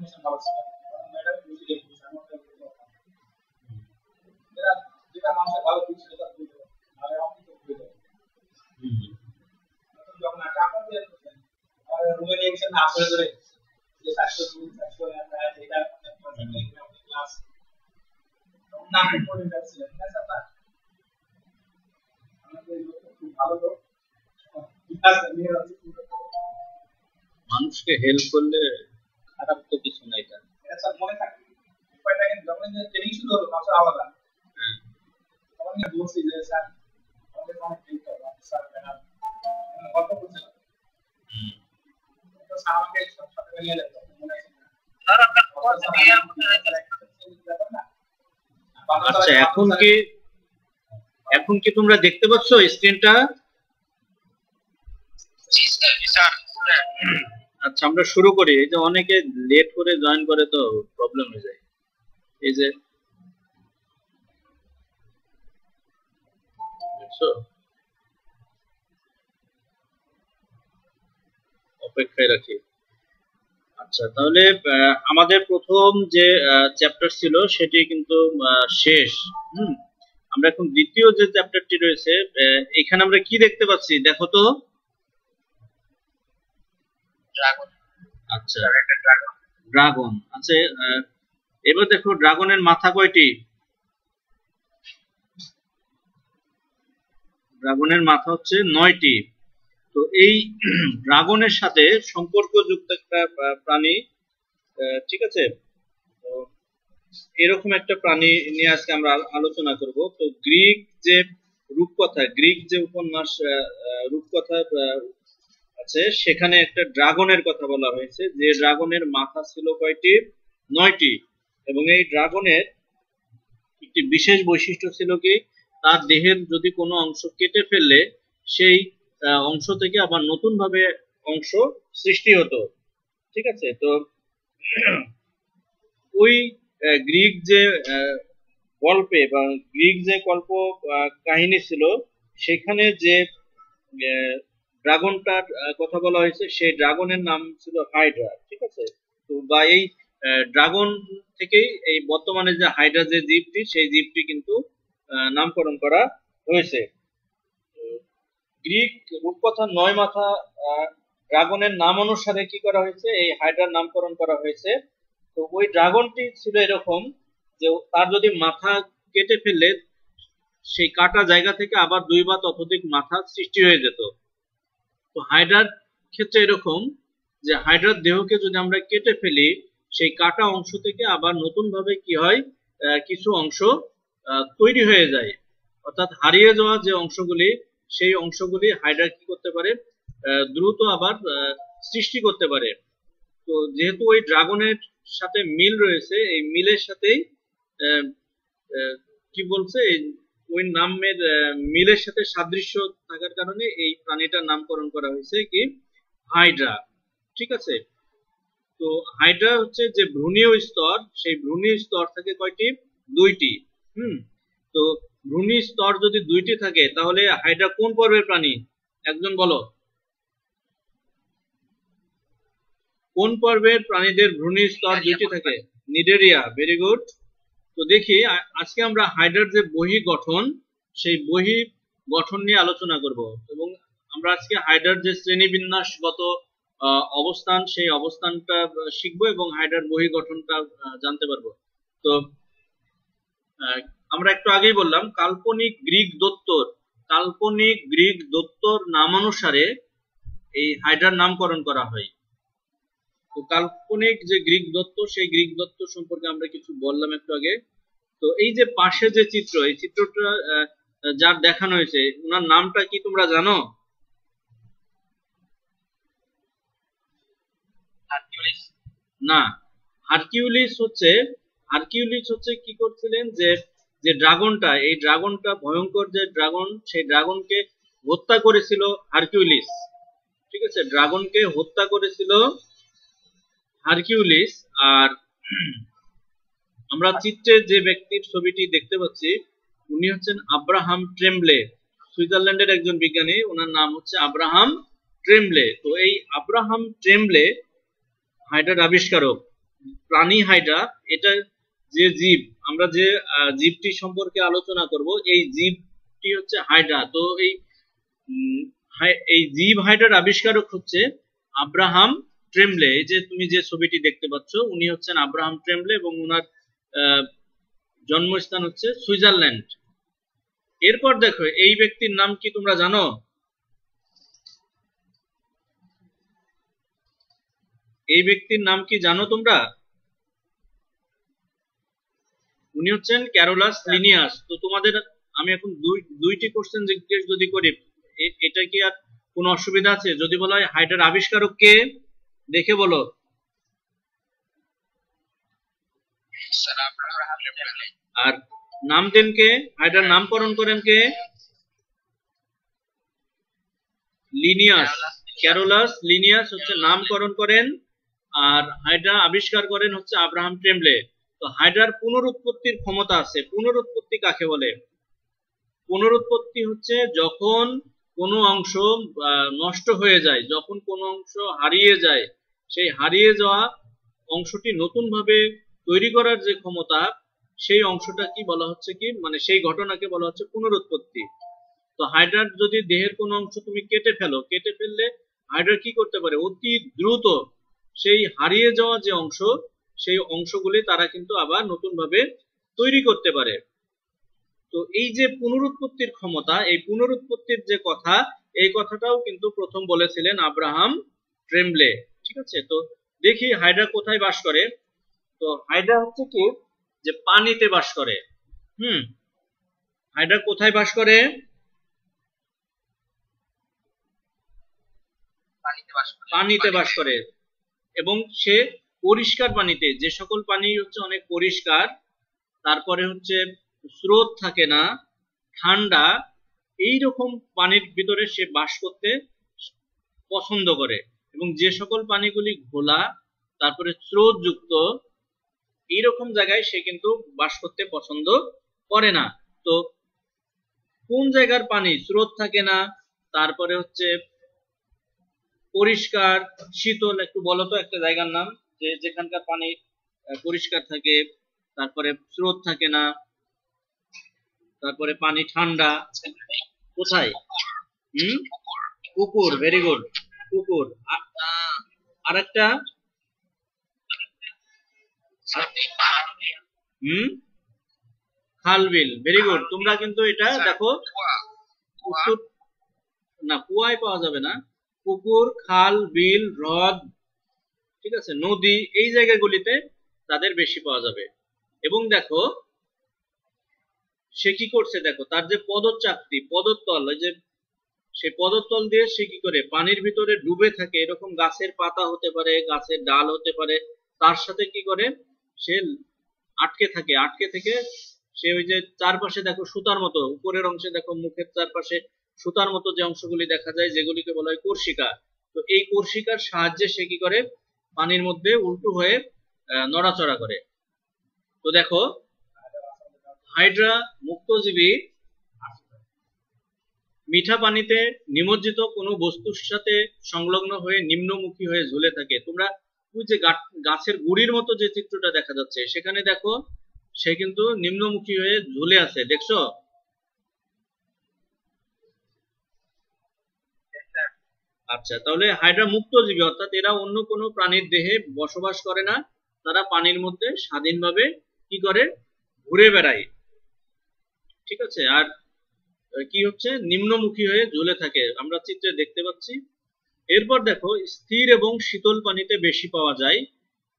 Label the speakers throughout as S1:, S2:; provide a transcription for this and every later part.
S1: Combination ভালো ছিল, এটা বুঝি দেখি যেটা যেটা মানুষের ভালো দিক সেটা বুঝতে হবে, আর আমি তো বুঝতে হবে। যখন আপনার দিয়ে আর রুমে নিয়ে গেছেন না আপনারা ধরে যে 400 আমরা এটা ক্লাস নাম করে যাচ্ছিলেন না স্যার, আমাদের খুব ভালো লোক
S2: মানুষকে হেল্প করলে খারাপ তো কিছু নাই।
S1: এটা মনে থাকে উপায়টা কিন্তু যখন ট্রেনিং শুরু হলো কাউকে আলাদা তখন আমি বলছি যে স্যার আমাদের অনেক হেল্প করবো স্যার ম্যাডাম গল্প করছিলাম তো স্যার আমাকে সাথে নিয়ে যেত মনে আছে
S2: আচ্ছা এখন কি তোমরা দেখতে পাচ্ছ স্ক্রিনটা? আচ্ছা আমরা শুরু করি। এই যে অনেকে লেট করে জয়েন করে তো প্রবলেম হয়ে যায়। এই যে অপেক্ষায় রাখি। আচ্ছা তাহলে আমাদের প্রথম যে চ্যাপ্টার ছিল সেটি কিন্তু শেষ। আমরা এখন দ্বিতীয় যে চ্যাপ্টারটি রয়েছে এখানে আমরা কি দেখতে পাচ্ছি দেখো তো। আচ্ছা ড্রাগন। আচ্ছা এবার দেখো ড্রাগনের মাথা কয়টি? ড্রাগনের মাথা হচ্ছে 9টি। তো এই ড্রাগনের সাথে সম্পর্কযুক্ত একটা প্রাণী, ঠিক আছে, তো এরকম একটা প্রাণী নিয়ে আজকে আমরা আলোচনা করব। তো গ্রিক যে রূপকথা, গ্রিক যে উপন্যাস রূপকথা আছে সেখানে একটা ড্রাগনের কথা বলা হয়েছে, যে ড্রাগনের মাথা ছিল কয়টি? 9টি। এবং এই ড্রাগনের একটি বিশেষ বৈশিষ্ট্য ছিল কি, তার দেহের যদি কোনো অংশ কেটে ফেললে সেই অংশ থেকে আবার নতুন ভাবে অংশ সৃষ্টি হতো। ঠিক আছে, তো ওই গ্রিক যে গল্পে বা গ্রিক যে গল্প কাহিনী ছিল সেখানে যে ড্রাগনটার কথা বলা হয়েছে সেই ড্রাগনের নাম ছিল হাইড্রা। ঠিক আছে, তো বা এই ড্রাগন থেকেই এই বর্তমানে যে হাইড্রা যে জীবটি সেই জীবটি কিন্তু নামকরণ করা হয়েছে। গ্রিক রূপকথা 9 মাথা ড্রাগনের নাম অনুসারে কি করা হয়েছে, এই হাইড্রার নামকরণ করা হয়েছে। তো ওই ড্রাগনটি ছিল এরকম যে তার যদি মাথা কেটে ফেললে সেই কাটা জায়গা থেকে আবার 2 বা ততোধিক মাথা সৃষ্টি হয়ে যেত। তো হাইড্রার ক্ষেত্রে এরকম যে হাইড্রার দেহকে যদি আমরা কেটে ফেলি সেই কাটা অংশ থেকে আবার নতুন ভাবে কি হয়, কিছু অংশ তৈরি হয়ে যায়। অর্থাৎ হারিয়ে যাওয়া যে অংশগুলি সেই অংশগুলি হাইড্রা কি করতে পারে, দ্রুত আবার সৃষ্টি করতে পারে। তো যেহেতু ওই ড্রাগনের সাথে মিল রয়েছে, এই মিলের সাথেই কি বলছে, ওই নামের মিলের সাথে সাদৃশ্য থাকার কারণে এই প্রাণীটার নামকরণ করা হয়েছে কি হাইড্রা। ঠিক আছে, তো হাইড্রা হচ্ছে যে ভ্রূণীয় স্তর, সেই ভ্রূণীয় স্তর থাকে কয়টি? 2টি। তো ভ্রূণী স্তর যদি 2টি থাকে তাহলে হাইড্রা কোন পর্বের প্রাণী? একজন বলো, কোন পর্বের প্রাণীদের ভ্রূণী স্তর 2টি থাকে? নিডেরিয়া। Very good. তো দেখি আজকে আমরা হাইড্রার যে বহি গঠন সেই বহি গঠন নিয়ে আলোচনা করব, এবং আমরা আজকে হাইড্রার যে শ্রেণীবিন্যাসগত অবস্থান সেই অবস্থানটা শিখবো এবং হাইড্রার বহি গঠনটা জানতে পারবো। তো আমরা একটু আগেই বললাম কাল্পনিক গ্রিক দত্তর নামানুসারে এই হাইড্রার নামকরণ করা হয়। তো কাল্পনিক যে গ্রিক দত্ত সেই গ্রিক দত্ত সম্পর্কে আমরা কিছু বললাম একটু আগে। তো এই যে পাশে যে চিত্র, এই চিত্রটা যার দেখানো হয়েছে ওনার নামটা কি তোমরা জানো? না, হারকিউলিস হচ্ছে কি করছিলেন, যে ড্রাগনটা, এই ড্রাগনটা ভয়ঙ্কর যে ড্রাগন, সেই ড্রাগনকে হত্যা করেছিল হারকিউলিস। ঠিক আছে, ড্রাগনকে হত্যা করেছিল হারকিউলিস। আর আমরা চিত্রে যে ব্যক্তির ছবিটি দেখতে পাচ্ছি উনি হচ্ছেন আব্রাহাম ট্রেমব্লে, সুইজারল্যান্ডের একজন বিজ্ঞানী, ওনার নাম হচ্ছে আব্রাহাম ট্রেমব্লে। তো এই আব্রাহাম ট্রেমব্লে হাইড্রার আবিষ্কারক। প্রাণী হাইড্রা, এটা যে জীব, আমরা যে জীবটি সম্পর্কে আলোচনা করব, এই জীবটি হচ্ছে হাইড্রা। তো এই জীব হাইড্রার আবিষ্কারক হচ্ছে আব্রাহাম ট্রেমলে। এই যে তুমি যে ছবিটি দেখতে পাচ্ছ, উনি হচ্ছেন আব্রাহাম ট্রেমলে এবং ওনার জন্মস্থান হচ্ছে সুইজারল্যান্ড। এরপর দেখো, এই ব্যক্তির নাম কি তোমরা জানো? এই ব্যক্তির নাম কি জানো তোমরা? উনি হচ্ছেন ক্যারোলাস লিনিয়াস। তো তোমাদের আমি এখন দুইটি কোশ্চেন জিজ্ঞেস যদি করি, এটা কি আর কোনো অসুবিধা আছে? যদি বলা হয় হাইড্রার আবিষ্কারক কে, দেখে বলো। আর নাম দেন কে? হাইড্রার নামকরণ করেন কে? লিনিয়াস। ক্যারোলাস লিনিয়াস হচ্ছে নামকরণ করেন, আর হাইড্রা আবিষ্কার করেন হচ্ছে আব্রাহাম ট্রেমলে। তো হাইড্রার পুনরুৎপত্তির ক্ষমতা আছে। পুনরুৎপত্তি কাকে বলে? পুনরুৎপত্তি হচ্ছে যখন কোনো অংশ নষ্ট হয়ে যায়, যখন কোনো অংশ হারিয়ে যায়, সেই হারিয়ে যাওয়া অংশটি নতুন ভাবে তৈরি করার যে ক্ষমতা, সেই অংশটা কি বলা হচ্ছে কি, মানে সেই ঘটনাকে বলা হচ্ছে পুনরুৎপত্তি। তো হাইড্রার যদি দেহের কোনো অংশ তুমি কেটে ফেললে হাইড্রা কি করতে পারে? অতি দ্রুত সেই হারিয়ে যাওয়া যে অংশ, সেই অংশগুলি তারা কিন্তু আবার নতুন ভাবে তৈরি করতে পারে। তো এই যে পুনরুৎপত্তির ক্ষমতা, এই পুনরুৎপত্তির যে কথা, এই কথাটাও কিন্তু প্রথম বলেছিলেন আব্রাহাম ট্রেমলে। ঠিক আছে, তো দেখি হাইড্রা কোথায় বাস করে। তো হাইড্রা হচ্ছে কি, যে পানিতে বাস করে। হাইড্রা কোথায় বাস করে? পানিতে বাস করে, এবং সে পরিষ্কার পানিতে, যে সকল পানি হচ্ছে অনেক পরিষ্কার, তারপরে হচ্ছে স্রোত থাকে না, ঠান্ডা, এই রকম পানির ভিতরে সে বাস করতে পছন্দ করে। এবং যে সকল পানিগুলি ঘোলা, তারপরে স্রোত যুক্ত, এইরকম জায়গায় সে কিন্তু বাস করতে পছন্দ করে না। তো কোন জায়গার পানি স্রোত থাকে না, তারপরে হচ্ছে পরিষ্কার, শীতল, একটু বলো তো একটা জায়গার নাম যে যেখানকার পানি পরিষ্কার থাকে, তারপরে স্রোত থাকে না, তারপরে পানি ঠান্ডা। কোথায়? পুকুর। ভেরি গুড, পুকুর। আরেকটা খাল বিল। ভেরি গুড, তোমরা কিন্তু এটা দেখো, উত্তর না, কুয়ায় পাওয়া যাবে না। পুকুর, খাল, বিল, হ্রদ, ঠিক আছে, নদী, এই জায়গাগুলিতে তাদের বেশি পাওয়া যাবে। এবং দেখো সে কি করছে, দেখো তার যে পদচাকতি, পদতল, ওই যে সেই পদতল দিয়ে সে কি করে পানির ভিতরে ডুবে থাকে। এরকম গাছের পাতা হতে পারে, গাছের ডাল হতে পারে, তার সাথে কি করে সে আটকে থেকে সে ওই যে চারপাশে দেখো সুতার মতো, উপরের অংশে দেখো মুখের চারপাশে সুতার মতো যে অংশগুলি দেখা যায়, যেগুলিকে বলা হয় কর্ষিকা। তো এই কর্ষিকার সাহায্যে সে কি করে পানির মধ্যে উল্টো হয়ে নড়াচড়া করে। তো দেখো হাইড্রা মুক্তজীবী, মিঠা পানিতে নিমজ্জিত কোনো বস্তুর সাথে সংলগ্ন হয়ে নিম্নমুখী হয়ে ঝুলে থাকে। তোমরা ওই যে গাছের গুড়ির মতো যে চিত্রটা দেখা যাচ্ছে, সেখানে দেখো সে কিন্তু নিম্নমুখী হয়ে ঝুলে আছে, দেখছো? আচ্ছা, তাহলে হাইড্রা মুক্তজীবী, অর্থাৎ এরা অন্য কোনো প্রাণীর দেহে বসবাস করে না, তারা পানির মধ্যে স্বাধীনভাবে কি করে ঘুরে বেড়ায়। ঠিক আছে, আর কি হচ্ছে নিম্নমুখী হয়ে ঝুলে থাকে, আমরা চিত্রে দেখতে পাচ্ছি। এরপর দেখো স্থির এবং শীতল পানিতে বেশি পাওয়া যায়।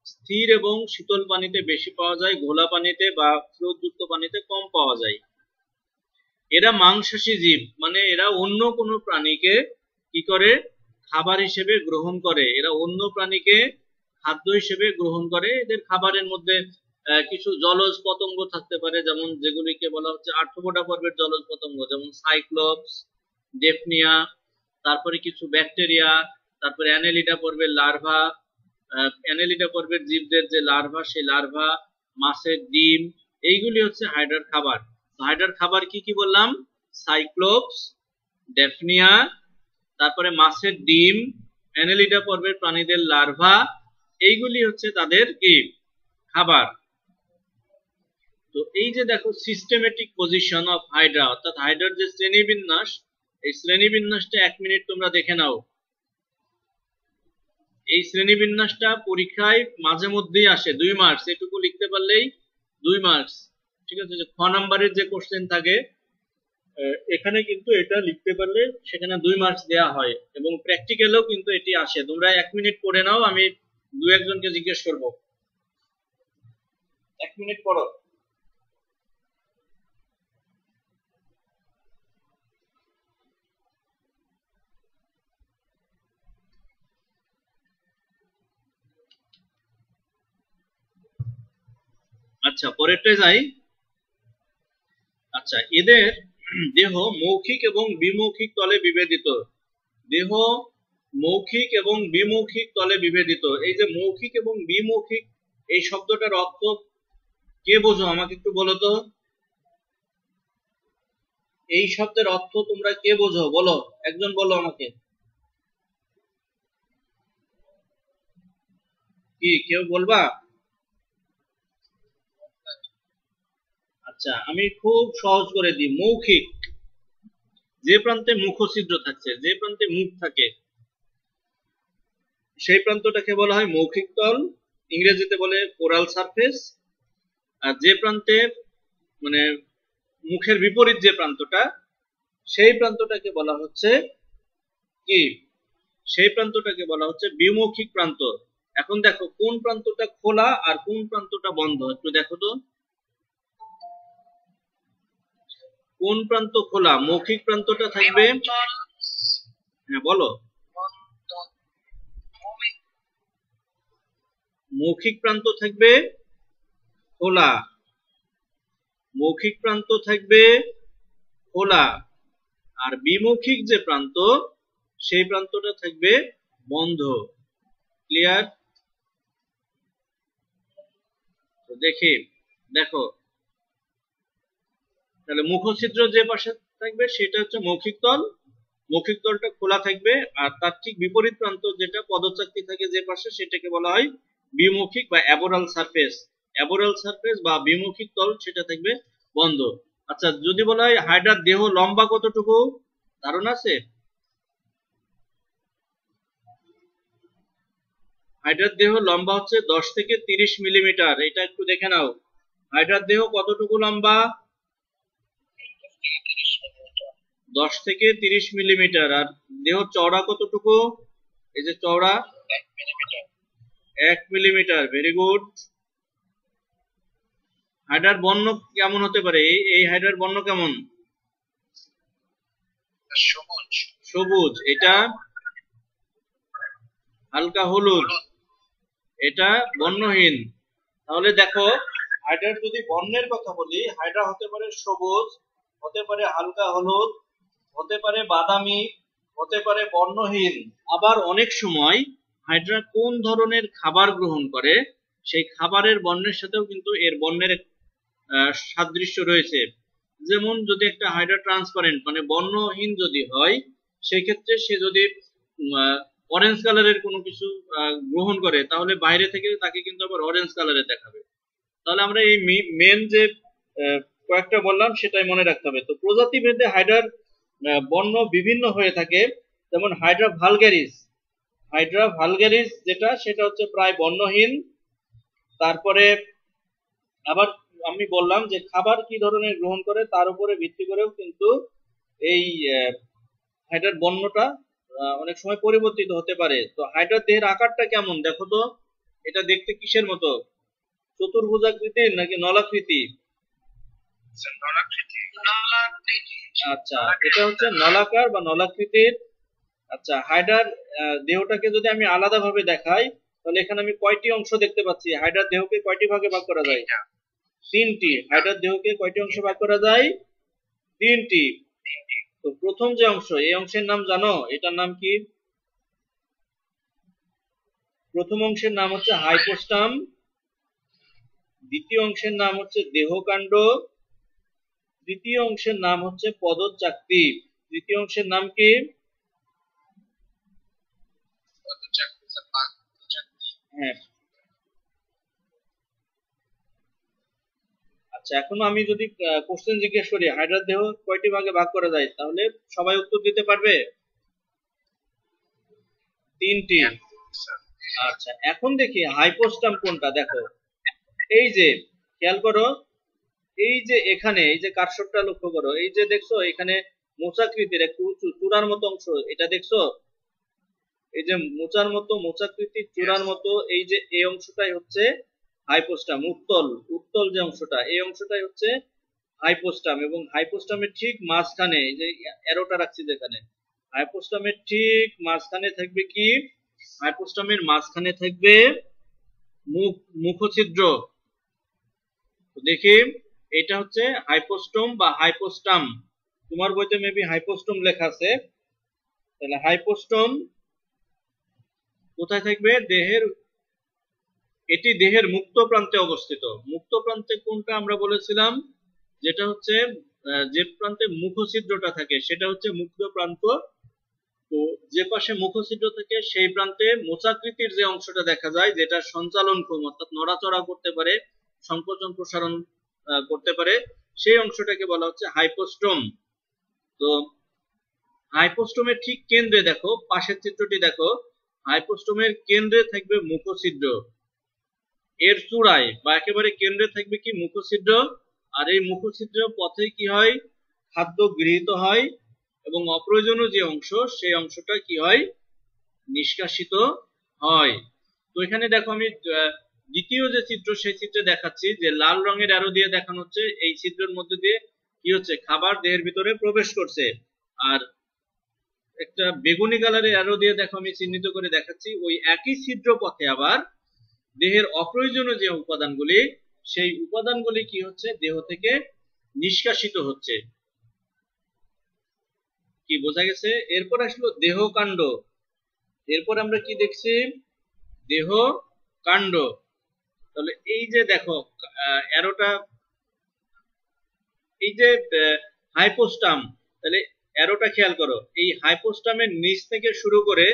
S2: স্থির এবং শীতল পানিতে বেশি পাওয়া যায়, ঘোলা পানিতে বা স্রোতযুক্ত পানিতে কম পাওয়া যায়। এরা মাংসাশী জীব, মানে এরা অন্য কোনো প্রাণীকে কি করে খাবার হিসেবে গ্রহণ করে। এরা অন্য প্রাণীকে খাদ্য হিসেবে গ্রহণ করে। এদের খাবারের মধ্যে কিছু জলজ পতঙ্গ থাকতে পারে, যেমন যেগুলিকে বলা হচ্ছে আর্থ্রোপোডা পর্বের জলজ পতঙ্গ, যেমন সাইক্লোপস, ডেফনিয়া, তারপরে কিছু ব্যাকটেরিয়া, তারপরে অ্যানেলিডা পর্বের লার্ভা, অ্যানেলিডা পর্বের জীবদের যে লার্ভা, সেই লার্ভা, মাছের ডিম, এইগুলি হচ্ছে হাইড্রার খাবার। হাইড্রার খাবার কি কি বললাম? সাইক্লোপস, ডেফনিয়া, তারপরে মাছের ডিম, অ্যানেলিডা পর্বের প্রাণীদের লার্ভা, এইগুলি হচ্ছে তাদের কি খাবার। তো এই যে দেখো সিস্টেমেটিক পজিশন অফ হাইড্রা, অর্থাৎ হাইড্রার যে শ্রেণীবিন্যাস, এই শ্রেণীবিন্যাসটা 1 মিনিট তোমরা দেখে নাও। এই শ্রেণীবিন্যাসটা পরীক্ষায় মাঝে মধ্যেই আসে, 2 মার্কস, এটুকু লিখতে পারলেই 2 মার্কস। ঠিক আছে, যে খ নাম্বারের যে কোশ্চেন থাকে এখানে কিন্তু এটা লিখতে পারলে সেখানে 2 মার্কস দেওয়া হয়, এবং প্র্যাকটিক্যালেও কিন্তু এটি আসে। তোমরা 1 মিনিট পড়ে নাও, আমি 2-1 জনকে জিজ্ঞেস করব। 1 মিনিট পড়ো। আচ্ছা, পরেরটা যাই। আচ্ছা, এদের দেহ মৌখিক এবং বিমৌখিক তলে বিভেদিত। দেহ মৌখিক এবং বিমৌখিক তলে বিভেদিত। এই যে মৌখিক এবং বিমৌখিক, এই শব্দটার অর্থ কে বোঝো আমাকে একটু বলো তো। এই শব্দের অর্থ তোমরা কে বোঝো, বলো, একজন বলো আমাকে। কি কেউ বলবা? আচ্ছা, আমি খুব সহজ করে দিই। মৌখিক, যে প্রান্তে মুখছিদ্র থাকছে, যে প্রান্তে মুখ থাকে, সেই প্রান্তটাকে বলা হয় মৌখিক তল, ইংরেজিতে বলে ওরাল সারফেস। আর যে প্রান্তে মানে মুখের বিপরীত যে প্রান্তটা, সেই প্রান্তটাকে বলা হচ্ছে কি, সেই প্রান্তটাকে বলা হচ্ছে বিমৌখিক প্রান্ত। এখন দেখো কোন প্রান্তটা খোলা আর কোন প্রান্তটা বন্ধ, একটু দেখো তো। কোন প্রান্ত খোলা? মৌখিক প্রান্তটা থাকবে, হ্যাঁ বলো। মৌখিক প্রান্ত থাকবে খোলা, মৌখিক প্রান্ত থাকবে খোলা, আর বিমৌখিক যে প্রান্ত, সেই প্রান্তটা থাকবে বন্ধ। ক্লিয়ার? তো দেখো তাহলে মুখছিদ্র যে পাশে থাকবে সেটা হচ্ছে মৌখিক তল, মৌখিক তলটা খোলা থাকবে, আর তার ঠিক বিপরীত প্রান্ত যেটা পদচাকতি থাকে যে পাশে, সেটাকে বলা হয় বিমৌখিক বা অ্যাবোরাল সারফেস। অ্যাবোরাল সারফেস বা বিমৌখিক তল সেটা থাকবে বন্ধ। আচ্ছা, যদি বলা হয় হাইড্রার দেহ লম্বা কতটুকু, ধারণা আছে? হাইড্রার দেহ লম্বা হচ্ছে 10 থেকে 30 মিলিমিটার। এটা একটু দেখে নাও, হাইড্রার দেহ কতটুকু লম্বা? 10 থেকে 30 মিলিমিটার। আর দেহ চওড়া কতটুকু? এই যে চওড়া 1 মিলিমিটার। Very good. হাইড্রার বর্ণ কেমন হতে পারে? এই হাইড্রার বর্ণ কেমন? সবুজ। এটা হালকা হলুদ, এটা বর্ণহীন। তাহলে দেখো, হাইড্রার যদি বর্ণের কথা বলি, হাইড্রা হতে পারে সবুজ, হতে পারে হালকা হলুদ, হতে পারে বাদামি, হতে পারে বর্ণহীন। আবার অনেক সময় হাইড্রা কোন ধরনের খাবার গ্রহণ করে, সেই খাবারের বর্ণের সাথেও কিন্তু এর বর্ণের সাদৃশ্য রয়েছে। যেমন যদি একটা হাইড্রা ট্রান্সপারেন্ট মানে বর্ণহীন যদি হয়, সেই ক্ষেত্রে সে যদি অরেঞ্জ কালারের কোনো কিছু গ্রহণ করে, তাহলে বাইরে থেকে তাকে কিন্তু আবার অরেঞ্জ কালারের দেখাবে। তাহলে আমরা এই মেন যে কয়েকটা বললাম সেটাই মনে রাখতে হবে। তো প্রজাতি ভেদে হাইড্রার বর্ণ বিভিন্ন হয়ে থাকে। যেমন হাইড্রা ভালগ্যারিস যেটা, সেটা হচ্ছে প্রায় বর্ণহীন। তারপরে আবার আমি বললাম যে খাবার কি ধরনের গ্রহণ করে তার উপরে ভিত্তি করেও কিন্তু এই হাইড্রার বর্ণটা অনেক সময় পরিবর্তিত হতে পারে। তো হাইড্রার দেহের আকারটা কেমন দেখো তো। এটা দেখতে কিসের মতো? চতুর্ভুজাকৃতির নাকি নলাকৃতি? আচ্ছা, এটা হচ্ছে নলাকার বা নলাকৃতির। আচ্ছা, হাইড্রার দেহটাকে যদি আমি আলাদা ভাবে দেখাই, তাহলে এখানে আমি কয়টি অংশ দেখতে পাচ্ছি? হাইড্রার দেহকে কয়টি ভাগে ভাগ করা যায়? 3টি। হাইড্রার দেহকে কয়টি অংশে ভাগ করা যায়? 3টি। তো প্রথম যে অংশ, এই অংশের নাম জানো? এটার নাম কি? প্রথম অংশের নাম হচ্ছে হাইপোস্টাম, দ্বিতীয় অংশের নাম হচ্ছে দেহকাণ্ড, তৃতীয় অংশের নাম হচ্ছে পদচাকতি। তৃতীয় অংশের নাম কি? হ্যাঁ, আচ্ছা, এখন আমি যদি কোশ্চেন জিজ্ঞেস করি হাইড্রার দেহ কয়টি ভাগে ভাগ করা যায়, তাহলে সবাই উত্তর দিতে পারবে? 3টি। আচ্ছা, এখন দেখি হাইপোস্টাম কোনটা। দেখো এই যে খেয়াল করো, এই যে এখানে এই যে কার্সরটা লক্ষ্য করো, এই যে দেখছো এখানে মোচাকৃতির একটু উঁচু চূড়ার মতো অংশ, এটা দেখছো? এই যে মোচাকৃতির চূড়ার মতো এই যে এই অংশটাই হচ্ছে হাইপোস্টাম। উত্তল উত্তল যে অংশটা, এই অংশটাই হচ্ছে হাইপোস্টাম। এবং হাইপোস্টামের ঠিক মাঝখানে এই যে অ্যারোটা রাখছি যেখানে, হাইপোস্টামের ঠিক মাঝখানে থাকবে কি? হাইপোস্টামের মাঝখানে থাকবে মুখছিদ্র। দেখি এটা হচ্ছে হাইপোস্টোম বা হাইপোস্টাম। তোমার বইতে মেবি হাইপোস্টোম লেখা আছে, তাহলে হাইপোস্টোম কোথায় থাকবে? এটি দেহের মুক্ত প্রান্তে অবস্থিত। মুক্ত প্রান্তে কোনটা আমরা বলেছিলাম? যেটা হচ্ছে যে প্রান্তে মুখছিদ্রটা থাকে সেটা হচ্ছে মুক্ত প্রান্ত। তো যে পাশে মুখছিদ্র থাকে সেই প্রান্তে মোচাকৃতির যে অংশটা দেখা যায়, যেটা সঞ্চালনক্ষম অর্থাৎ নড়াচড়া করতে পারে, সংকোচন প্রসারণ করতে পারে, সেই অংশটাকে বলা হচ্ছে হাইপোস্টোম। তো হাইপোস্টোমের ঠিক কেন্দ্রে দেখো, পাশের চিত্রটি দেখো, হাইপোস্টোমের কেন্দ্রে থাকবে মুখছিদ্র। এর চূড়ায় বা একেবারে কেন্দ্রে থাকবে কি? মুখছিদ্র। আর এই মুখছিদ্রের পথে কি হয়? খাদ্য গৃহীত হয় এবং অপ্রয়োজনীয় যে অংশ সেই অংশটা কি হয়? নিষ্কাশিত হয়। তো এখানে দেখো আমি দ্বিতীয় যে চিত্র সেই চিত্রে দেখাচ্ছি যে লাল রঙের অ্যারো দিয়ে দেখানো হচ্ছে এই ছিদ্রের মধ্যে দিয়ে কি হচ্ছে? খাবার দেহের ভিতরে প্রবেশ করছে। আর একটা বেগুনি কালারের অ্যারো দিয়ে দেখো আমি চিহ্নিত করে দেখাচ্ছি ওই একই ছিদ্র পথে আবার দেহের অপ্রয়োজনীয় যে উপাদানগুলি, সেই উপাদানগুলি কি হচ্ছে? দেহ থেকে নিষ্কাশিত হচ্ছে। কি বোঝা গেছে? এরপর আসলো দেহকাণ্ড। এরপর আমরা কি দেখছি? দেহকাণ্ড। তাহলে এই যে দেখো অ্যারোটা, এই যে হাইপোস্টাম, তাহলে অ্যারোটা খেয়াল করো, এই হাইপোস্টামের নিচ থেকে শুরু করে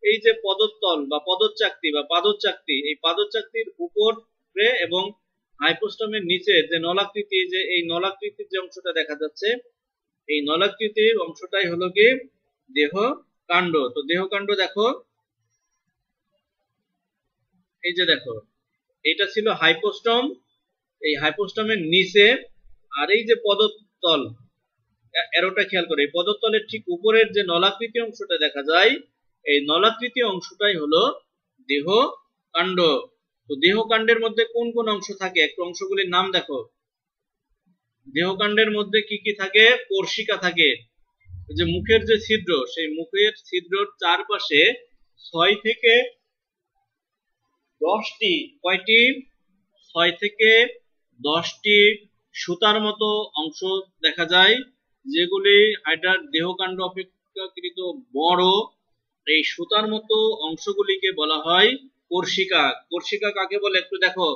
S2: এই যে পদতল বা পদচাকতি বা পাদচাকতি, এই পাদচাকতির উপরে এবং হাইপোস্টামের নিচে যে নলাকৃতি, যে এই নলাকৃতির যে অংশটা দেখা যাচ্ছে, এই নলাকৃতির অংশটাই হলো কি? দেহকাণ্ড। তো দেহকাণ্ড দেখো, এই যে দেখো এটা ছিল হাইপোস্টাম, এই হাইপোস্টামের নিচে। আর এই যে পদতল, অ্যারোটা খেয়াল করে, এই পদতলের ঠিক উপরের যে নলাকৃতি অংশটা দেখা যায়, এই নলাকৃতি অংশটাই হলো দেহকাণ্ড। তো দেহকাণ্ডের মধ্যে কোন কোন অংশ থাকে? একটু অংশগুলির নাম দেখো। দেহকাণ্ডের মধ্যে কি কি থাকে? কর্ষিকা থাকে। যে মুখের যে ছিদ্র, সেই মুখের ছিদ্রর চারপাশে 6 থেকে 10টি, কয়টি? 6 থেকে 10টি সুতার মতো অংশ দেখা যায়, যেগুলি হাইড্রার দেহকাণ্ড অপেক্ষাকৃত বড়। এই সুতার মতো অংশগুলিকে বলা হয় কর্ষিকা। কর্ষিকা কাকে বলে একটু দেখো।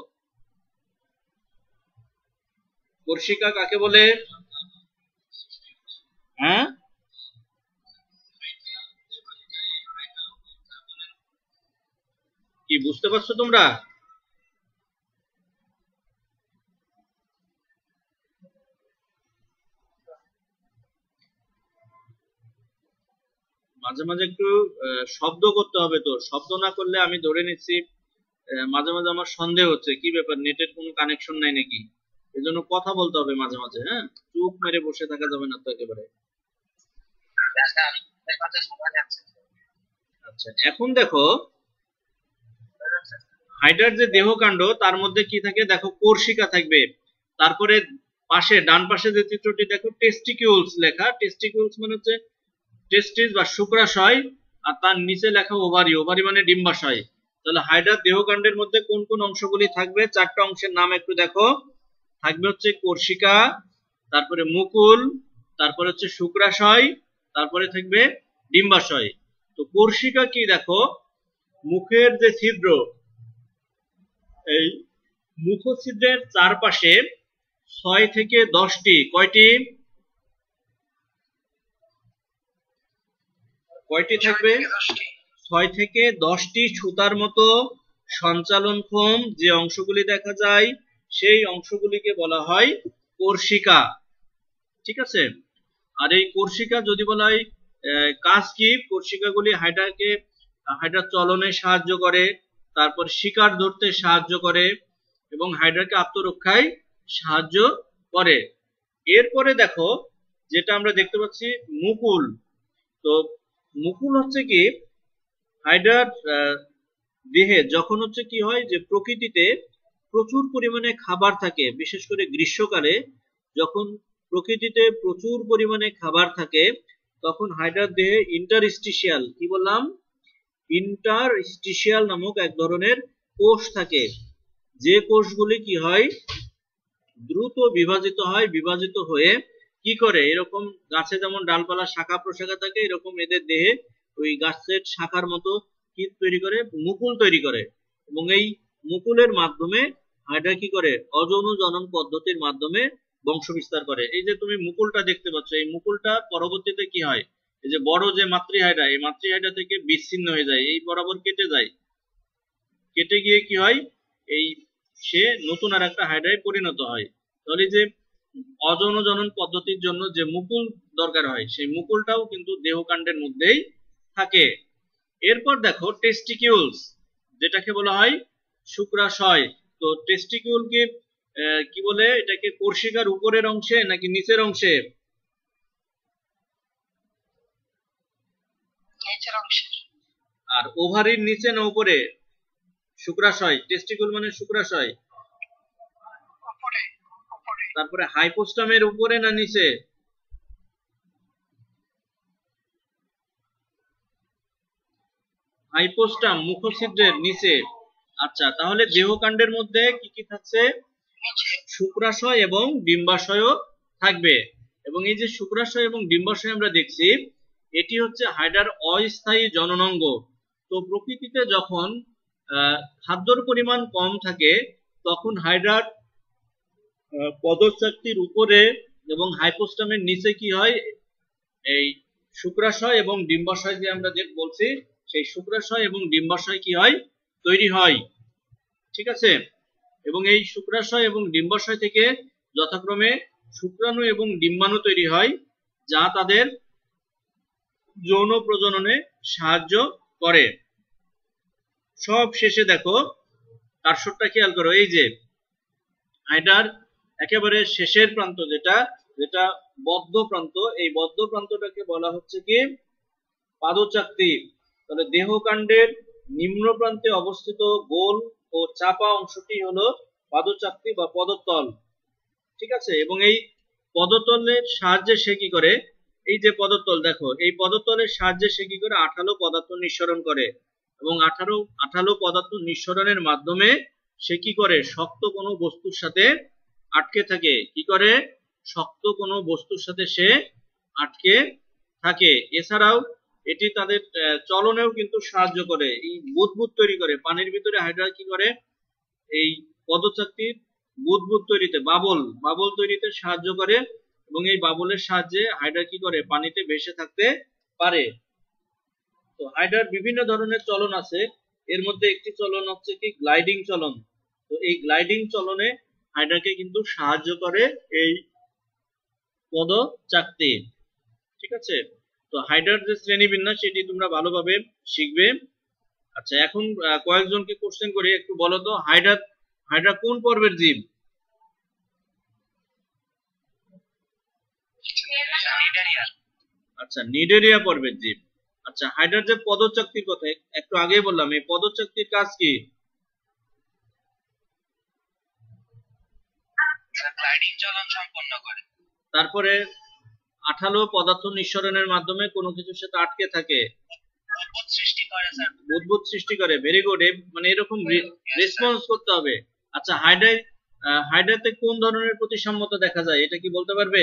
S2: কর্ষিকা কাকে বলে? হ্যাঁ, কি বুঝতে পারছো তোমরা? মাঝে মাঝে একটু শব্দ করতে হবে। তো শব্দ না করলে আমি ধরে নিচ্ছি মাঝে মাঝে আমার সন্দেহ হচ্ছে কি ব্যাপার, নেটের কোনো কানেকশন নাই নাকি। এজন্য কথা বলতে হবে মাঝে মাঝে। হ্যাঁ, চুপ মেরে বসে থাকা যাবে না তো একেবারে। আচ্ছা, এখন দেখো হাইড্রার যে দেহকাণ্ড তার মধ্যে কি থাকে দেখো? কর্ষিকা থাকবে। তারপরে পাশে ডান পাশে যে চিত্রটি দেখো, টেস্টিকিউলস লেখা। টেস্টিকিউলস মানে হচ্ছে টেস্টিস বা শুক্রাশয়, আর তার নিচে লেখা ওভারি। ওভারি মানে ডিম্বাশয়। তাহলে হাইড্রার দেহকাণ্ডের মধ্যে কোন কোন অংশগুলি থাকবে? 4টা অংশের নাম একটু দেখো। থাকবে হচ্ছে কর্ষিকা, তারপরে মুকুল, তারপরে হচ্ছে শুক্রাশয়, তারপরে থাকবে ডিম্বাশয়। তো কর্ষিকা কি দেখো? মুখের যে ছিদ্র, এই মুখছিদ্রের চারপাশে 6 থেকে 10টি, কয়টি? কয়টি থাকবে? 6 থেকে 10টি সুতার মতো সঞ্চালনক্ষম যে অংশগুলি দেখা যায়, সেই অংশগুলিকে বলা হয় কোর্সিকা। ঠিক আছে, আর এই কোর্সিকা যদি বলা হয় কাজ কি, কোর্সিকাগুলি হাইড্রার চলনে সাহায্য করে, তারপর শিকার ধরতে সাহায্য করে এবং হাইড্রাকে আত্মরক্ষায় সাহায্য করে। এরপরে দেখো যেটা আমরা দেখতে পাচ্ছি মুকুল। তো মুকুল হচ্ছে কি হাইড্রার দেহে যখন হচ্ছে কি হয় যে প্রকৃতিতে প্রচুর পরিমাণে খাবার থাকে, বিশেষ করে গ্রীষ্মকালে যখন প্রকৃতিতে প্রচুর পরিমাণে খাবার থাকে তখন হাইড্রার দেহে ইন্টারস্টিশিয়াল, কি বললাম, ইন্টারস্টিশিয়াল নামক এক ধরনের কোষ থাকে, যে কোষগুলি কি হয় দ্রুত বিভাজিত হয়, বিভাজিত হয়ে কি করে এরকম গাছে যেমন ডালপালা শাখা প্রশাখা থাকে এরকম এদের দেহে ওই গাছের শাখার মতো কি তৈরি করে, মুকুল তৈরি করে। এবং এই মুকুলের মাধ্যমে হাইড্রা কি করে অযৌন জনন পদ্ধতির মাধ্যমে বংশ বিস্তার করে। এই যে তুমি মুকুলটা দেখতে পাচ্ছ, এই মুকুলটা পরবর্তীতে কি হয়, এই যে বড় যে মাতৃহাইড্রা, এই মাতৃহাইড্রা থেকে বিচ্ছিন্ন হয়ে যায়, এই বরাবর কেটে যায়, কেটে গিয়ে কি হয় এই সে নতুন আর একটা হাইড্রায় পরিণত হয়। তাহলে যে অযৌন জনন পদ্ধতির জন্য যে মুকুল দরকার হয় সেই মুকুলটাও কিন্তু দেহকাণ্ডের মধ্যেই থাকে। এরপর দেখো টেস্টিকিউলস, যেটাকে বলা হয় শুক্রাশয়। তো টেস্টিকিউলকে কি বলে, এটাকে কোর্সিকার উপরের অংশে নাকি নিচের অংশে? আর ওভারির নিচে না উপরে? শুক্রাশয়, টেস্টিকুল মানে শুক্রাশয়। তারপরে হাইপোস্টামের উপরে না নিচে? হাইপোস্টাম মুখছিদ্রের নিচে। আচ্ছা, তাহলে দেহকাণ্ডের মধ্যে কি কি থাকছে? শুক্রাশয় এবং ডিম্বাশয়ও থাকবে। এবং এই যে শুক্রাশয় এবং ডিম্বাশয় আমরা দেখছি এটি হচ্ছে হাইড্রার অস্থায়ী জননাঙ্গ। তো প্রকৃতিতে যখন খাদ্যর পরিমাণ কম থাকে তখন হাইড্রার পদচাকতির উপরে এবং হাইপোস্টামের নিচে কি হয়, এই শুক্রাশয় এবং ডিম্বাশয় যে আমরা যে বলছি সেই শুক্রাশয় এবং ডিম্বাশয় কি হয় তৈরি হয়। ঠিক আছে, এবং এই শুক্রাশয় এবং ডিম্বাশয় থেকে যথাক্রমে শুক্রাণু এবং ডিম্বাণু তৈরি হয় যা তাদের যৌন প্রজননে সাহায্য করে। সব শেষে দেখো কার্সরটা খেয়াল করো, এই যে হাইড্রার একেবারে শেষের প্রান্ত যেটা বদ্ধ প্রান্ত, এই বদ্ধ প্রান্তটাকে বলা হচ্ছে কি পাদচাকতি। তাহলে দেহকাণ্ডের নিম্ন প্রান্তে অবস্থিত গোল ও চাপা অংশটি হলো পাদচাকতি বা পদতল। ঠিক আছে, এবং এই পদতলের সাহায্যে সে কি করে, এই যে পদতল দেখো, এই পদতলের সাহায্যে সে কি করে আঠালো পদার্থ নিঃসরণ করে এবং আঠালো পদার্থ নিঃসরণের মাধ্যমে সে কি করে শক্ত কোনো বস্তুর সাথে আটকে থাকে। কি করে? শক্ত কোনো বস্তুর সাথে সে আটকে থাকে। এছাড়াও এটি তাদের চলনেও কিন্তু সাহায্য করে, এই বুদবুদ তৈরি করে। পানির ভিতরে হাইড্রা কি করে এই পদচাকতির বুদবুদ তৈরিতে, বাবল তৈরিতে সাহায্য করে এবং এই বাবলের সাহায্যে হাইড্রা কি করে পানিতে ভেসে থাকতে পারে। তো হাইড্রার বিভিন্ন ধরনের চলন আছে, এর মধ্যে একটি চলন হচ্ছে কি গ্লাইডিং চলন। তো এই গ্লাইডিং চলনে হাইড্রাকে কিন্তু সাহায্য করে এই পদচাকতি। ঠিক আছে, তো হাইড্রার যে শ্রেণীবিন্যাস সেটি তোমরা ভালোভাবে শিখবে। আচ্ছা, এখন কয়েকজনকে কোশ্চেন করি, একটু বলো তো হাইড্রা কোন পর্বের জীব? আচ্ছা, নিডেরিয়া পর্বের জীব। আচ্ছা, হাইড্রার যে পদচাকতির কথা একটু আগেই বললাম, এই পদচাকতির কাজ কি? গ্লাইডিং চলন সম্পন্ন করে। তারপরে আঠালো পদার্থ নিঃসরণের মাধ্যমে কোনো কিছুর সাথে আটকে থাকে, বুদবুদ সৃষ্টি করে। ভেরি গুড, মানে এরকম রেসপন্স করতে হবে। আচ্ছা, হাইড্রাতে কোন ধরনের প্রতিসাম্যতা দেখা যায় এটা কি বলতে পারবে?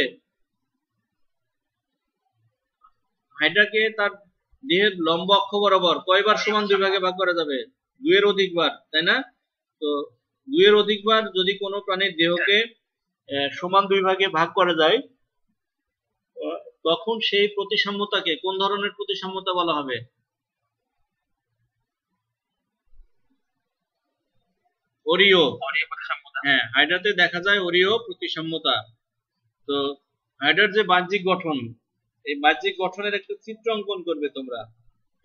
S2: হাইড্রাকে তার দেহের লম্ব অক্ষ বরাবর কয়বার সমান দুই ভাগে ভাগ করা যাবে? 2 এর অধিকবার, তাই না? তো 2 এর অধিকবার যদি কোনো প্রাণীর দেহকে সমান 2 ভাগে ভাগ করা যায় তখন সেই প্রতিসাম্যতাকে কোন ধরনের প্রতিসাম্যতা বলা হবে? অরীয় হ্যাঁ, হাইড্রাতে দেখা যায় অরীয় প্রতিসাম্যতা। তো হাইড্রার যে বাহ্যিক গঠন, এই বাহ্যিক গঠনের একটা চিত্র অঙ্কন করবে তোমরা।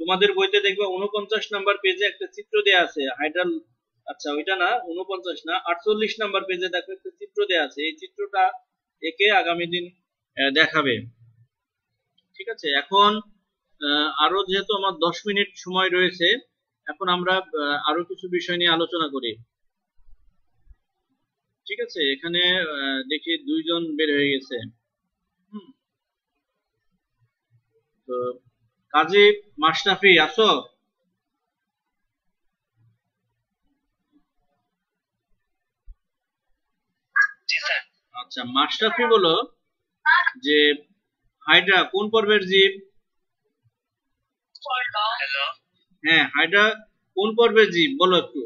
S2: তোমাদের বইতে দেখবে 49 নাম্বার পেজে একটা চিত্র দেয়া আছে হাইড্রাল। আচ্ছা, ওইটা না, 49 না, 48 নাম্বার পেজে দেখো একটা চিত্র দেয়া আছে। এই চিত্রটা একে আগামী দিন দেখাবে। ঠিক আছে, এখন আরো যেহেতু আমার 10 মিনিট সময় রয়েছে, এখন আমরা আরো কিছু বিষয় নিয়ে আলোচনা করি। ঠিক আছে, এখানে দেখি 2 জন বের হয়ে গেছে। তো কাজী মাশরাফি আছো? আচ্ছা, মাশরাফি বলো যে হাইড্রা কোন পর্বের জীব? হ্যাঁ, হাইড্রা কোন পর্বের জীব বলো একটু।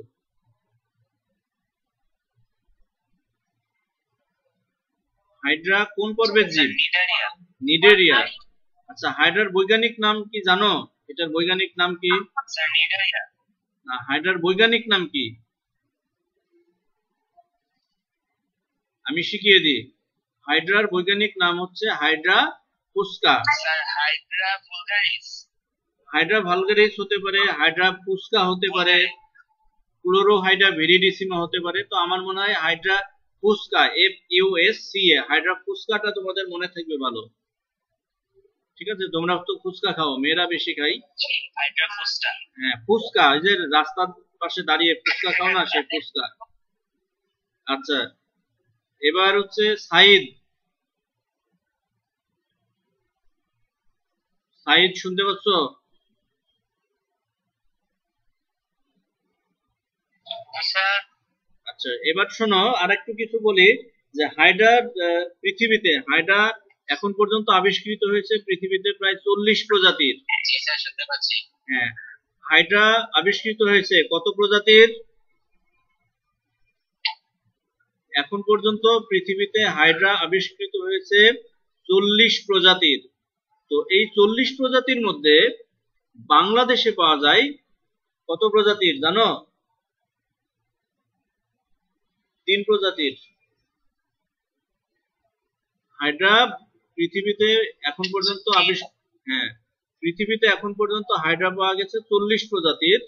S2: হাইড্রা কোন পর্বের জীব? নিডারিয়া। আচ্ছা, হাইড্রার বৈজ্ঞানিক নাম কি জানো? এটার বৈজ্ঞানিক নাম কি? না, হাইড্রার বৈজ্ঞানিক নাম কি? আমি শিখিয়ে দিই। হাইড্রার বৈজ্ঞানিক নাম হচ্ছে হাইড্রা ফুস্কা। হাইড্রা ভালগারিস হতে পারে, হাইড্রা ফুস্কা হতে পারে, ক্লোরোহাইড্রা ভেরিডিসিমা হতে পারে। তো আমার মনে হয় হাইড্রা ফুস্কা, FUSCA, হাইড্রা ফুস্কাটা তোমাদের মনে থাকবে ভালো। ঠিক আছে, তোমরা তো ফুচকা খাও, মেয়েরা বেশি খাই। হ্যাঁ, ফুচকা, ওই যে রাস্তার পাশে দাঁড়িয়ে ফুচকা খাও না, সেই ফুচকা। আচ্ছা, এবার হচ্ছে সাইদ। সাইদ শুনতে পাচ্ছ? আচ্ছা, এবার শোনো, আর একটু কিছু বলি যে হাইড্রা পৃথিবীতে, হাইড্রা এখন পর্যন্ত আবিষ্কৃত হয়েছে পৃথিবীতে প্রায় 40 প্রজাতির। হ্যাঁ, হাইড্রা আবিষ্কৃত হয়েছে কত প্রজাতির? এখন পর্যন্ত পৃথিবীতে হাইড্রা আবিষ্কৃত হয়েছে 40 প্রজাতির। তো এই 40 প্রজাতির মধ্যে বাংলাদেশে পাওয়া যায় কত প্রজাতির জানো? 3 প্রজাতির। হাইড্রা পৃথিবীতে এখন পর্যন্ত হ্যাঁ, পৃথিবীতে এখন পর্যন্ত হাইড্রা পাওয়া গেছে 40 প্রজাতির।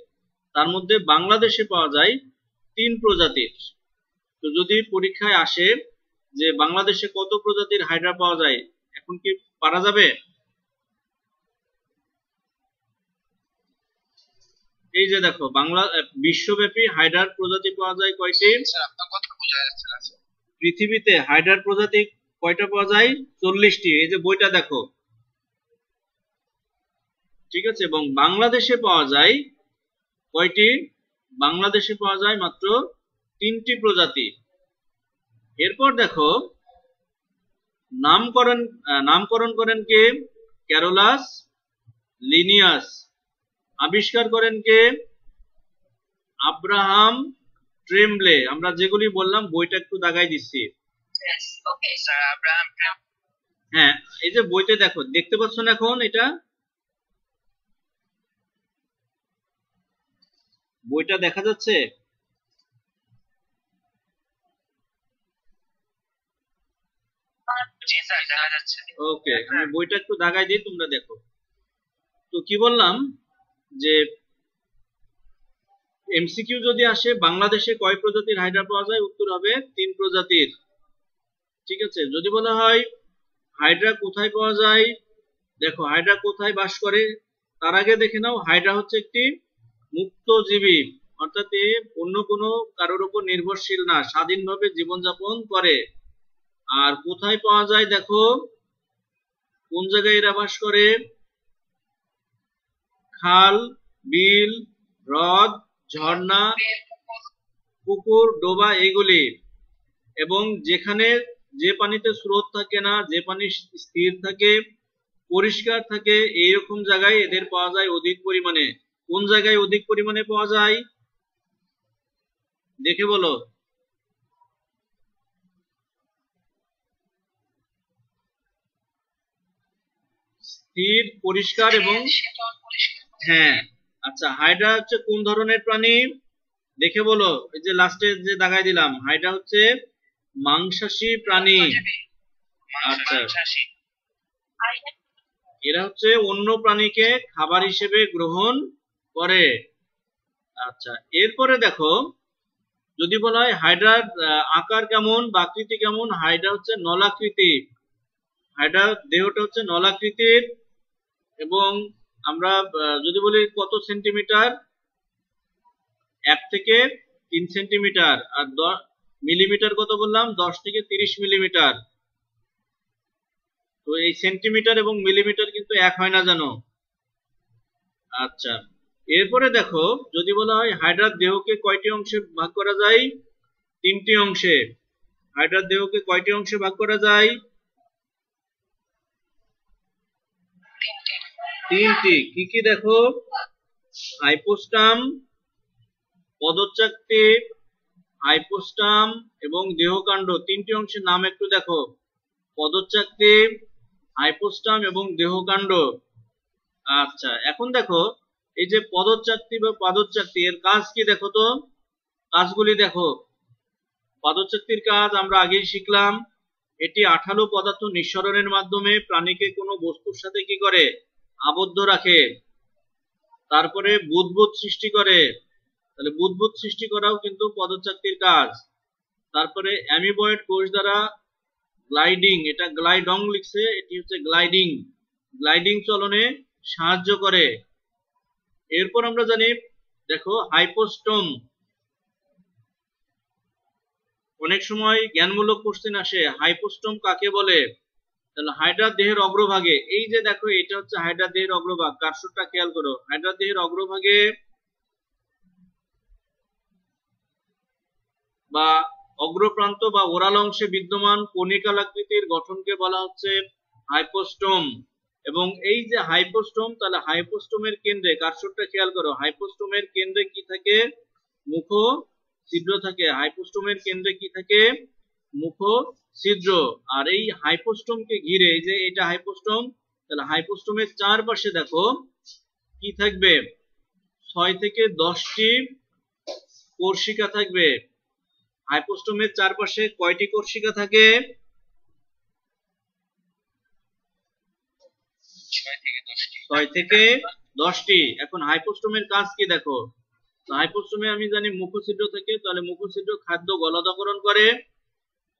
S2: তার মধ্যে বাংলাদেশে পাওয়া যায় 3 প্রজাতির। তো যদি পরীক্ষায় আসে যে বাংলাদেশে কত প্রজাতির হাইড্রা পাওয়া যায়, এখন কি পারা যাবে? এই যে দেখো, বিশ্বব্যাপী হাইড্রার প্রজাতি পাওয়া যায় কয়টি? পৃথিবীতে হাইড্রার প্রজাতি কয়টা পাওয়া যায়? 40টি। এই যে বইটা দেখো। ঠিক আছে, এবং বাংলাদেশে পাওয়া যায় কয়টি? বাংলাদেশে পাওয়া যায় মাত্র 3টি প্রজাতি। এরপর দেখো, নামকরণ করেন কে? Carolus Linnaeus. আবিষ্কার করেন কে? আব্রাহাম ট্রেমব্লে। আমরা যেগুলি বললাম বইটা একটু দাগাই দিচ্ছি। হ্যাঁ, এই যে বইতে দেখো, দেখতে পাচ্ছ না এখন? এটা বইটা দেখা যাচ্ছে? ওকে, আমি বইটা একটু দাগাই দিই, তোমরা দেখো। তো কি বললাম যে এমসিকিউ যদি আসে বাংলাদেশে কয় প্রজাতির হাইড্রা পাওয়া যায়, উত্তর হবে 3 প্রজাতির। ঠিক আছে, যদি বলা হয় হাইড্রা কোথায় পাওয়া যায়, দেখো হাইড্রা কোথায় বাস করে, তার আগে দেখে নাও হাইড্রা হচ্ছে একটি মুক্তজীবী, অর্থাৎ অন্য কোনো কারোর উপর নির্ভরশীল না, স্বাধীনভাবে জীবনযাপন করে। আর কোথায় পাওয়া যায় দেখো, কোন জায়গায় এরা বাস করে? খাল, বিল, হ্রদ, ঝর্ণা, পুকুর, ডোবা, এইগুলি। এবং যেখানে যে পানিতে স্রোত থাকে না, যে পানি স্থির থাকে, পরিষ্কার থাকে, এইরকম জায়গায় এদের পাওয়া যায় অধিক পরিমাণে। কোন জায়গায় অধিক পরিমাণে পাওয়া যায় দেখে বলো। স্থির, পরিষ্কার এবং হ্যাঁ। আচ্ছা, হাইড্রা হচ্ছে কোন ধরনের প্রাণী? দেখে বলো, এই যে লাস্টে যে দাগাই দিলাম, হাইড্রা হচ্ছে মাংসাশী প্রাণী। আচ্ছা, এরা হচ্ছে অন্য প্রাণীকে খাবার হিসেবে গ্রহণ করে। আচ্ছা, এরপরে দেখো, যদি বলা হয় হাইড্রার আকার কেমন বা আকৃতি কেমন, হাইড্রা হচ্ছে নলাকৃতি। হাইড্রার দেহটা হচ্ছে নলাকৃতির, এবং আমরা যদি বলি কত সেন্টিমিটার, 1 থেকে 3 সেন্টিমিটার, আর মিলিমিটার কত বললাম, 10 থেকে 30 মিলিমিটার। তো এই সেন্টিমিটার এবং মিলিমিটার কিন্তু এক হয় না জানো। আচ্ছা, এরপরে দেখো, যদি বলা হয় হাইড্রার দেহকে কয়টি অংশে ভাগ করা যায়, 3টি অংশে। হাইড্রার দেহকে কয়টি অংশে ভাগ করা যায়, 3টি। কি কি দেখো, হাইপোস্টাম, পদচাকতি, হাইপোস্টাম এবং দেহকাণ্ড, 3টি অংশের নাম একটু দেখো। পদচাকতি, হাইপোস্টাম এবং দেহকাণ্ড। আচ্ছা, এখন দেখো, এই যে পদচাকতি বা পাদচাকতি, এর কাজ কি দেখো তো, কাজগুলি দেখো। পাদচাকতির কাজ আমরা আগেই শিখলাম, এটি আঠালো পদার্থ নিঃসরণের মাধ্যমে প্রাণীকে কোনো বস্তুর সাথে কি করে, আবদ্ধ রাখে। তারপরে বুদবুদ সৃষ্টি করে, তাহলে বুদবুদ সৃষ্টি করাও কিন্তু পদচাকতির কাজ। তারপরে অ্যামিবয়েড কোষ দ্বারা গ্লাইডিং, এটা গ্লাইডং লিখছে, এটি হচ্ছে গ্লাইডিং, গ্লাইডিং চলনে সাহায্য করে। এরপর আমরা জানি, দেখো হাইপোস্টোম, অনেক সময় জ্ঞানমূলক কোশ্চেন আসে, হাইপোস্টোম কাকে বলে। তাহলে হাইড্রার দেহের অগ্রভাগে, এই যে দেখো এটা হচ্ছে হাইড্রার দেহের অগ্রভাগ, কার্সরটা খেয়াল করো, হাইড্রার দেহের অগ্রভাগে বা অগ্রপ্রান্ত বা ওরাল অংশে বিদ্যমান কনিকাল আকৃতির গঠনকে বলা হচ্ছে হাইপোস্টোম। এবং এই যে হাইপোস্টোম, তাহলে হাইপোস্টোমের কেন্দ্রে, কার্সরটা খেয়াল করো, হাইপোস্টোমের কেন্দ্রে কি থাকে, মুখ ছিদ্র থাকে। হাইপোস্টোমের কেন্দ্রে কি থাকে, মুখ ছিদ্র। আর এই হাইপোস্টোমকে ঘিরে, এই যে এটা হাইপোস্টোম, তাহলে হাইপোস্টোমের চারপাশে দেখো কি থাকবে, 6 থেকে 10টি কোর্সিকা থাকবে। হাইপোস্টোমের চারপাশে কয়টি কোর্সিকা থাকে, 6 থেকে 10টি। এখন হাইপোস্টোমের কাজ কি দেখো, হাইপোস্টোমে আমি জানি মুখছিদ্র থাকে, তাহলে মুখছিদ্র খাদ্য গলাধঃকরণ করে,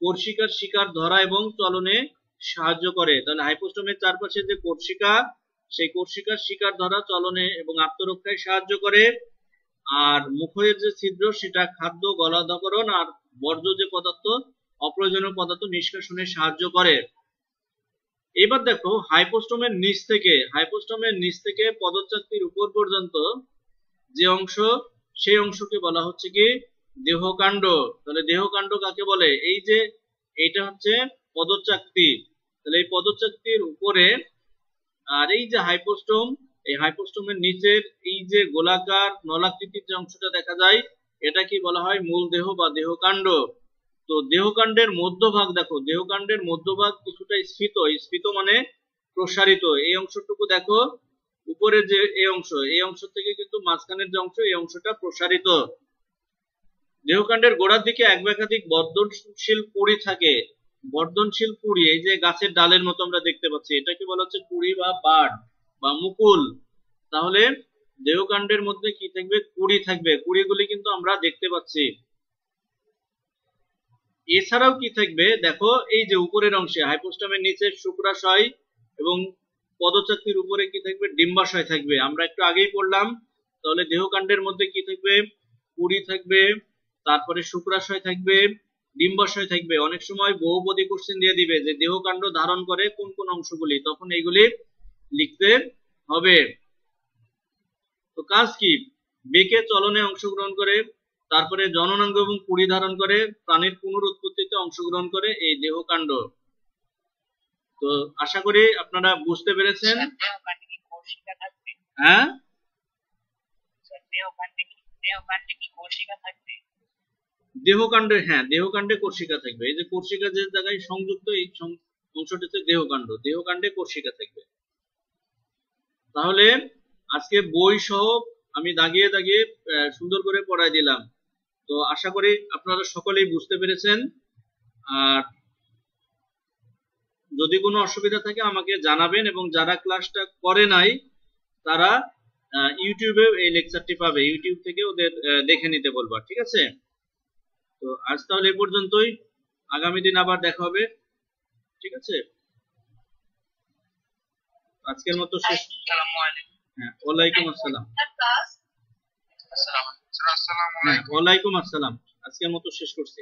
S2: কোর্সিকার শিকার ধরা এবং চলনে সাহায্য করে। তাহলে হাইপোস্টোমের চারপাশে যে কোর্সিকা, সেই কোর্সিকার শিকার ধরা, চলনে এবং আত্মরক্ষায় সাহায্য করে। আর মুখের যে ছিদ্র, সেটা খাদ্য গলাধঃকরণ আর বর্জ্য যে পদার্থ, অপ্রয়োজনীয় পদার্থ নিষ্কাশনে সাহায্য করে। এবার দেখো হাইপোস্টোমের নিচ থেকে পদচাকতির উপর পর্যন্ত যে অংশ, সেই অংশকে বলা হচ্ছে কি দেহকাণ্ড। তাহলে দেহকাণ্ড কাকে বলে, এই যে এটা হচ্ছে পদচাকতি, তাহলে এই পদচাকতির উপরে, আর এই যে হাইপোস্টোম, এই হাইপোস্টোমের নিচের এই যে গোলাকার নলাকৃতির যে অংশটা দেখা যায়, এটা কি বলা হয়, মূল দেহ বা দেহকাণ্ড। তো দেহকাণ্ডের মধ্যভাগ দেখো, দেহকাণ্ডের মধ্যভাগ কিছুটা স্ফীত, স্ফীত মানে প্রসারিত। এই অংশটুকু দেখো, উপরে যে এই অংশ থেকে কিন্তু মাঝখানের যে অংশ, এই অংশটা প্রসারিত। দেহকাণ্ডের গোড়ার দিকে এক বা একাধিক বর্ধনশীল কুড়ি থাকে। বর্ধনশীল কুড়ি, এই যে গাছের ডালের মতো আমরা দেখতে পাচ্ছি, এটাকে বলা হচ্ছে কুড়ি বা বাড বা মুকুল। তাহলে দেহকাণ্ডের মধ্যে কি থাকবে, কুড়ি থাকবে, কুড়িগুলি কিন্তু আমরা দেখতে পাচ্ছি। এছাড়াও কি থাকবে দেখো, এই যে উপরের অংশে হাইপোস্টামের নিচে শুক্রাশয় এবং পদচাকতির উপরে কি থাকবে, ডিম্বাশয় থাকবে, আমরা একটু আগেই পড়লাম। তাহলে দেহকাণ্ডের মধ্যে কি থাকবে, কুড়ি থাকবে, তারপরে শুক্রাশয় থাকবে, ডিম্বাশয় থাকবে। অনেক সময় বহুপদী কোশ্চেন দিয়ে দিবে যে দেহকাণ্ড ধারণ করে কোন কোন অংশগুলি, তখন এইগুলি লিখতে হবে। তো কাজ কি, বেকে চলনে অংশগ্রহণ করে, তারপরে জননাঙ্গ এবং কুড়ি ধারণ করে, প্রাণীর পুনরুৎপত্তিতে অংশগ্রহণ করে এই দেহকাণ্ড। তো আশা করি আপনারা বুঝতে পেরেছেন। হ্যাঁ, দেহকাণ্ডে, হ্যাঁ দেহকাণ্ডে কোর্সিকা থাকবে। এই যে কোর্সিকা যে জায়গায় সংযুক্ত, এই অংশটি হচ্ছে দেহকাণ্ড, দেহকাণ্ডে কোর্সিকা থাকবে। তাহলে আজকে বই সহ আমি দাগিয়ে দাগিয়ে সুন্দর করে পড়াই দিলাম। তো আশা করি আপনারা সকলেই বুঝতে পেরেছেন। আর যদি কোনো অসুবিধা থাকে আমাকে জানাবেন, এবং যারা ক্লাসটা করে নাই তারা ইউটিউবে এই লেকচারটি পাবে, ইউটিউব থেকে ওদের দেখে নিতে বলবা, ঠিক আছে? তো আজ তাহলে এই পর্যন্তই, আগামী দিন আবার দেখা হবে, ঠিক আছে? আজকের মতো শেষ। হ্যাঁ, ওয়ালাইকুম আসসালাম। হ্যাঁ, ওয়ালাইকুম আসসালাম। আজকের মতো শেষ করছি।